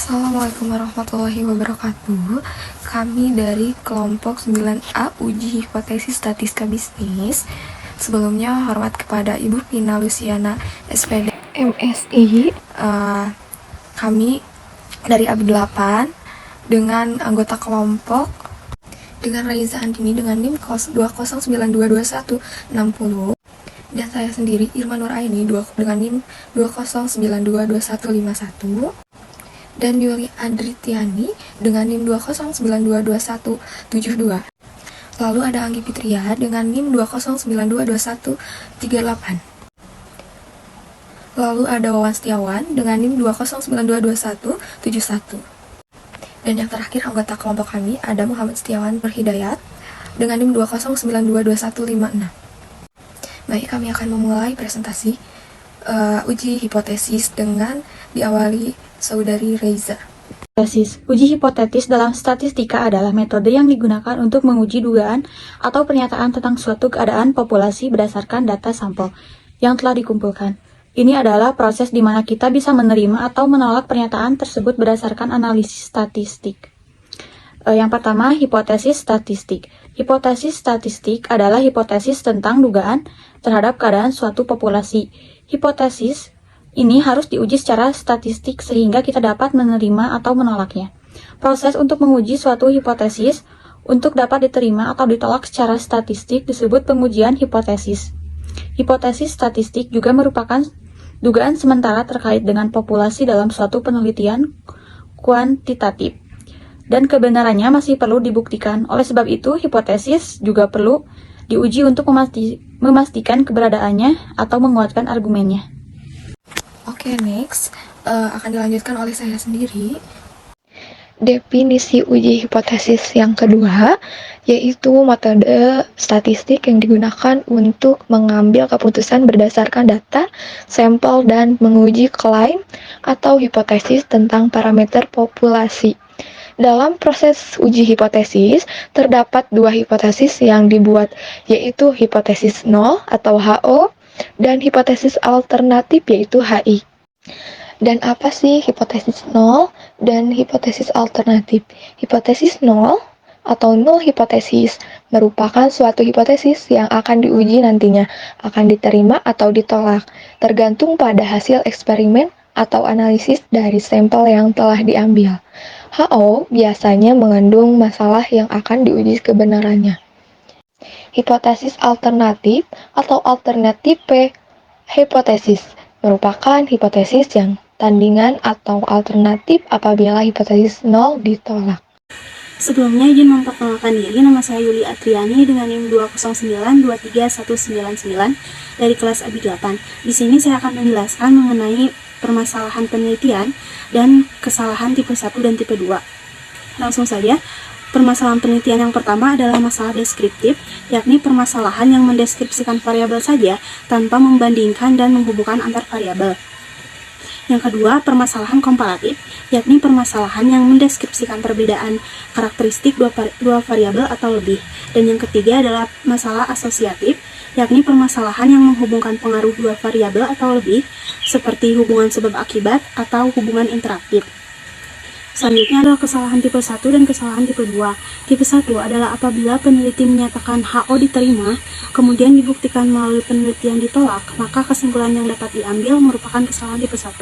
Assalamualaikum warahmatullahi wabarakatuh. Kami dari kelompok 9A Uji Hipotesis Statistika Bisnis. Sebelumnya hormat kepada Ibu Pina Luciana SPD MSI. Kami dari AB8 dengan anggota kelompok dengan Raiza Andini dengan NIM 209222160 dan saya sendiri Irma Nuraini dengan NIM 209222151 dan Yuli Adritiani dengan NIM 209222172. Lalu ada Anggi Fitria dengan NIM 209222138. Lalu ada Wawan Setiawan dengan NIM 209222171. Dan yang terakhir anggota kelompok kami ada Muhammad Setiawan Berhidayat dengan NIM 209222156. Baik, kami akan memulai presentasi uji hipotesis dengan diawali Saudari Raiza. Hipotesis. Uji hipotetis dalam statistika adalah metode yang digunakan untuk menguji dugaan atau pernyataan tentang suatu keadaan populasi berdasarkan data sampel yang telah dikumpulkan. Ini adalah proses di mana kita bisa menerima atau menolak pernyataan tersebut berdasarkan analisis statistik. Yang pertama, hipotesis statistik. Hipotesis statistik adalah hipotesis tentang dugaan terhadap keadaan suatu populasi. Hipotesis ini harus diuji secara statistik sehingga kita dapat menerima atau menolaknya. Proses untuk menguji suatu hipotesis untuk dapat diterima atau ditolak secara statistik disebut pengujian hipotesis. Hipotesis statistik juga merupakan dugaan sementara terkait dengan populasi dalam suatu penelitian kuantitatif, dan kebenarannya masih perlu dibuktikan. Oleh sebab itu, hipotesis juga perlu diuji untuk memastikan keberadaannya atau menguatkan argumennya. Oke, next akan dilanjutkan oleh saya sendiri. Definisi uji hipotesis yang kedua yaitu metode statistik yang digunakan untuk mengambil keputusan berdasarkan data, sampel, dan menguji klaim atau hipotesis tentang parameter populasi. Dalam proses uji hipotesis, terdapat dua hipotesis yang dibuat, yaitu hipotesis nol atau HO dan hipotesis alternatif yaitu HI. Dan apa sih hipotesis nol dan hipotesis alternatif? Hipotesis nol atau null hipotesis merupakan suatu hipotesis yang akan diuji nantinya, akan diterima atau ditolak, tergantung pada hasil eksperimen atau analisis dari sampel yang telah diambil. HO biasanya mengandung masalah yang akan diuji kebenarannya. Hipotesis alternatif atau alternative hipotesis merupakan hipotesis yang tandingan atau alternatif apabila hipotesis nol ditolak. Sebelumnya izin memperkenalkan diri, nama saya Yuli Adriani dengan NIM 209223199 dari kelas AB8. Di sini saya akan menjelaskan mengenai permasalahan penelitian dan kesalahan tipe 1 dan tipe 2. Langsung saja, permasalahan penelitian yang pertama adalah masalah deskriptif, yakni permasalahan yang mendeskripsikan variabel saja tanpa membandingkan dan menghubungkan antar variabel. Yang kedua, permasalahan komparatif, yakni permasalahan yang mendeskripsikan perbedaan karakteristik dua variabel atau lebih. Dan yang ketiga adalah masalah asosiatif, yakni permasalahan yang menghubungkan pengaruh dua variabel atau lebih, seperti hubungan sebab akibat atau hubungan interaktif. Selanjutnya adalah kesalahan tipe 1 dan kesalahan tipe 2. Tipe 1 adalah apabila peneliti menyatakan HO diterima, kemudian dibuktikan melalui penelitian ditolak, maka kesimpulan yang dapat diambil merupakan kesalahan tipe 1.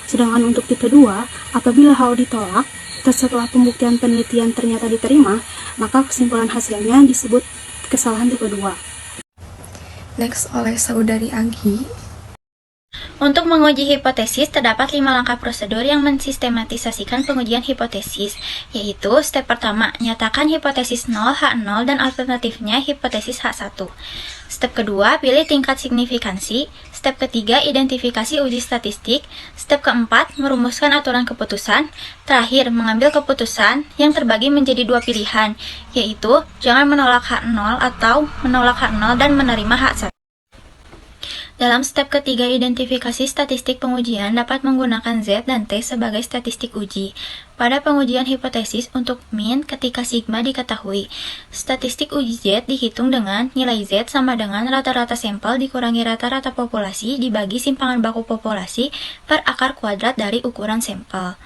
Sedangkan untuk tipe 2, apabila HO ditolak, setelah pembuktian penelitian ternyata diterima, maka kesimpulan hasilnya disebut kesalahan tipe 2. Next oleh Saudari Anggi. Untuk menguji hipotesis, terdapat 5 langkah prosedur yang mensistematisasikan pengujian hipotesis, yaitu step pertama, nyatakan hipotesis 0, H0, dan alternatifnya hipotesis H1. Step kedua, pilih tingkat signifikansi. Step ketiga, identifikasi uji statistik. Step keempat, merumuskan aturan keputusan. Terakhir, mengambil keputusan yang terbagi menjadi dua pilihan, yaitu jangan menolak H0 atau menolak H0 dan menerima H1. Dalam step ketiga, identifikasi statistik pengujian dapat menggunakan Z dan T sebagai statistik uji. Pada pengujian hipotesis untuk min ketika sigma diketahui, statistik uji Z dihitung dengan nilai Z sama dengan rata-rata sampel dikurangi rata-rata populasi dibagi simpangan baku populasi per akar kuadrat dari ukuran sampel.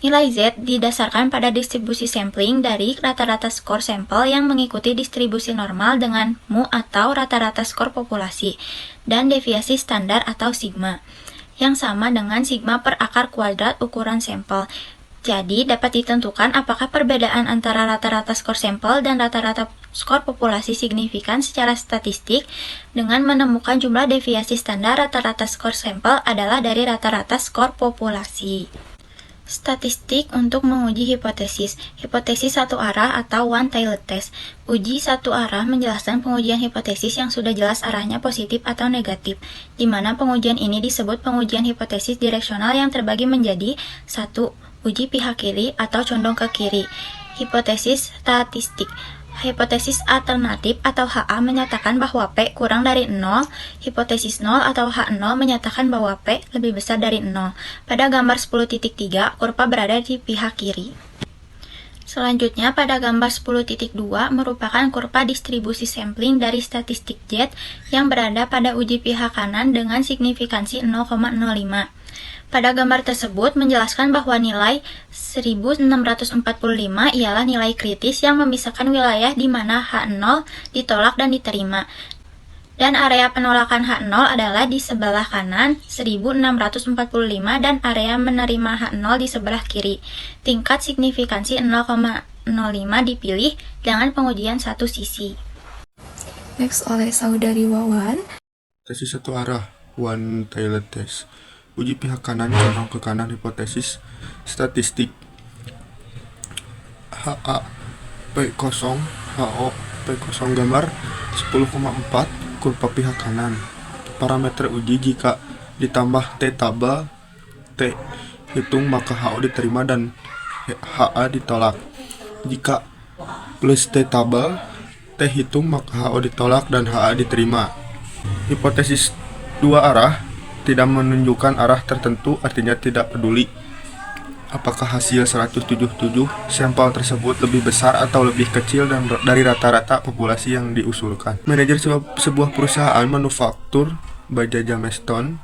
Nilai Z didasarkan pada distribusi sampling dari rata-rata skor sampel yang mengikuti distribusi normal dengan mu atau rata-rata skor populasi, dan deviasi standar atau sigma, yang sama dengan sigma per akar kuadrat ukuran sampel. Jadi, dapat ditentukan apakah perbedaan antara rata-rata skor sampel dan rata-rata skor populasi signifikan secara statistik dengan menemukan jumlah deviasi standar rata-rata skor sampel adalah dari rata-rata skor populasi. Statistik untuk menguji hipotesis. Hipotesis satu arah atau one-tailed test. Uji satu arah menjelaskan pengujian hipotesis yang sudah jelas arahnya positif atau negatif, di mana pengujian ini disebut pengujian hipotesis direksional yang terbagi menjadi 1. Uji pihak kiri atau condong ke kiri. Hipotesis statistik. Hipotesis alternatif atau HA menyatakan bahwa P kurang dari 0, hipotesis 0 atau H0 menyatakan bahwa P lebih besar dari 0. Pada gambar 10.3, kurva berada di pihak kiri. Selanjutnya, pada gambar 10.2 merupakan kurva distribusi sampling dari statistik Z yang berada pada uji pihak kanan dengan signifikansi 0,05. Pada gambar tersebut menjelaskan bahwa nilai 1645 ialah nilai kritis yang memisahkan wilayah di mana H0 ditolak dan diterima. Dan area penolakan H0 adalah di sebelah kanan 1645 dan area menerima H0 di sebelah kiri. Tingkat signifikansi 0,05 dipilih dengan pengujian satu sisi. Next oleh saudari Wawan. Tesis satu arah, one-tailed test. Uji pihak kanan condong ke kanan hipotesis statistik HA P0 HO P0 gambar 10,4 kurva pihak kanan. Parameter uji jika ditambah T tabel T hitung maka HO diterima dan HA ditolak. Jika plus T tabel T hitung maka HO ditolak dan HA diterima. Hipotesis dua arah tidak menunjukkan arah tertentu, artinya tidak peduli apakah hasil 177 sampel tersebut lebih besar atau lebih kecil dari rata-rata populasi yang diusulkan. Manajer sebuah perusahaan manufaktur baja Jamestown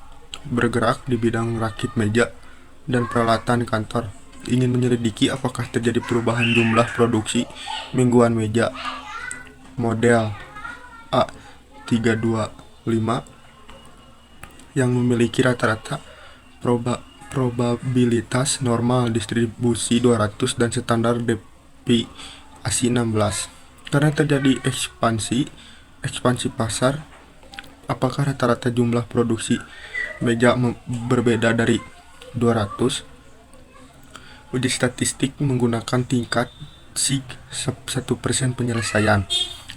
bergerak di bidang rakit meja dan peralatan kantor ingin menyelidiki apakah terjadi perubahan jumlah produksi mingguan meja model A325 yang memiliki rata-rata probabilitas normal distribusi 200 dan standar deviasi 16. Karena terjadi ekspansi pasar, apakah rata-rata jumlah produksi meja berbeda dari 200? Uji statistik menggunakan tingkat SIG 1% penyelesaian.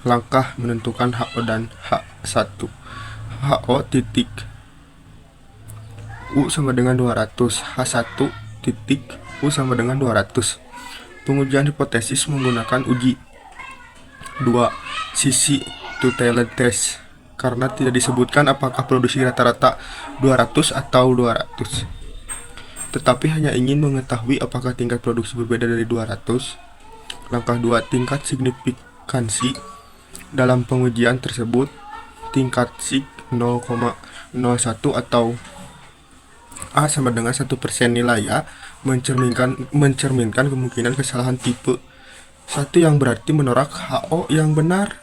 Langkah menentukan HO dan H1. HO titik U sama dengan 200, H1 titik U sama dengan 200. Pengujian hipotesis menggunakan uji dua sisi two-tailed test karena tidak disebutkan apakah produksi rata-rata 200 atau 200. Tetapi hanya ingin mengetahui apakah tingkat produksi berbeda dari 200. Langkah 2, tingkat signifikansi. Dalam pengujian tersebut, tingkat SIG 0,01 atau A sama dengan 1% nilai A mencerminkan kemungkinan kesalahan tipe 1 yang berarti menolak HO yang benar.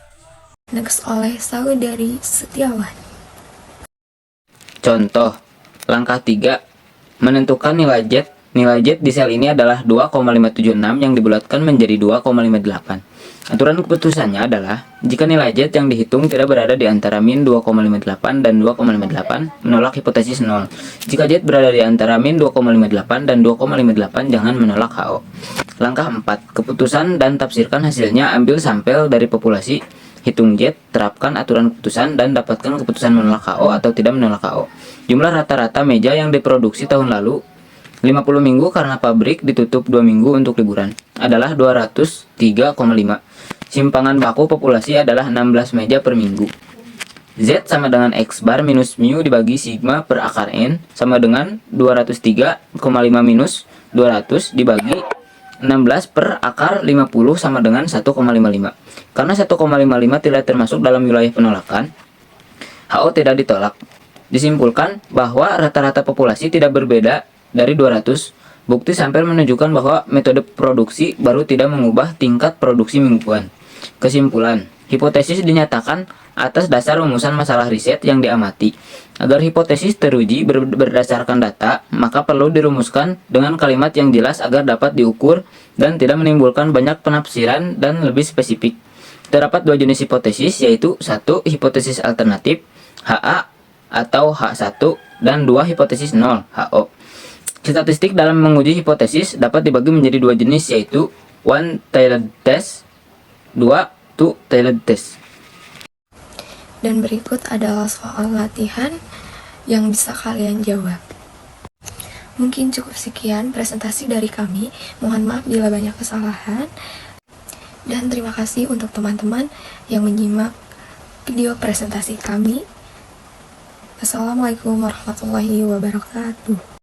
Next oleh saudari Setiawan. Contoh, langkah 3, menentukan nilai Z. Nilai Z di sel ini adalah 2,576 yang dibulatkan menjadi 2,58. Aturan keputusannya adalah, jika nilai Z yang dihitung tidak berada di antara min 2,58 dan 2,58, menolak hipotesis 0. Jika Z berada di antara min 2,58 dan 2,58, jangan menolak HO. Langkah 4, keputusan dan tafsirkan hasilnya. Ambil sampel dari populasi, hitung Z, terapkan aturan keputusan, dan dapatkan keputusan menolak HO atau tidak menolak HO. Jumlah rata-rata meja yang diproduksi tahun lalu 50 minggu karena pabrik ditutup 2 minggu untuk liburan adalah 203,5. Simpangan baku populasi adalah 16 meja per minggu. Z sama dengan X bar minus mu dibagi sigma per akar N sama dengan 203,5 minus 200 dibagi 16 per akar 50 sama dengan 1,55. Karena 1,55 tidak termasuk dalam wilayah penolakan, HO tidak ditolak. Disimpulkan bahwa rata-rata populasi tidak berbeda dari 200 Bukti sampel menunjukkan bahwa metode produksi baru tidak mengubah tingkat produksi mingguan. Kesimpulan, hipotesis dinyatakan atas dasar rumusan masalah riset yang diamati. Agar hipotesis teruji berdasarkan data, maka perlu dirumuskan dengan kalimat yang jelas agar dapat diukur dan tidak menimbulkan banyak penafsiran dan lebih spesifik. Terdapat dua jenis hipotesis, yaitu 1. Hipotesis alternatif HA atau H1 dan 2. Hipotesis 0 HO. Statistik dalam menguji hipotesis dapat dibagi menjadi dua jenis, yaitu one-tailed test, 2. two-tailed test. Dan berikut adalah soal latihan yang bisa kalian jawab. Mungkin cukup sekian presentasi dari kami. Mohon maaf bila banyak kesalahan. Dan terima kasih untuk teman-teman yang menyimak video presentasi kami. Assalamualaikum warahmatullahi wabarakatuh.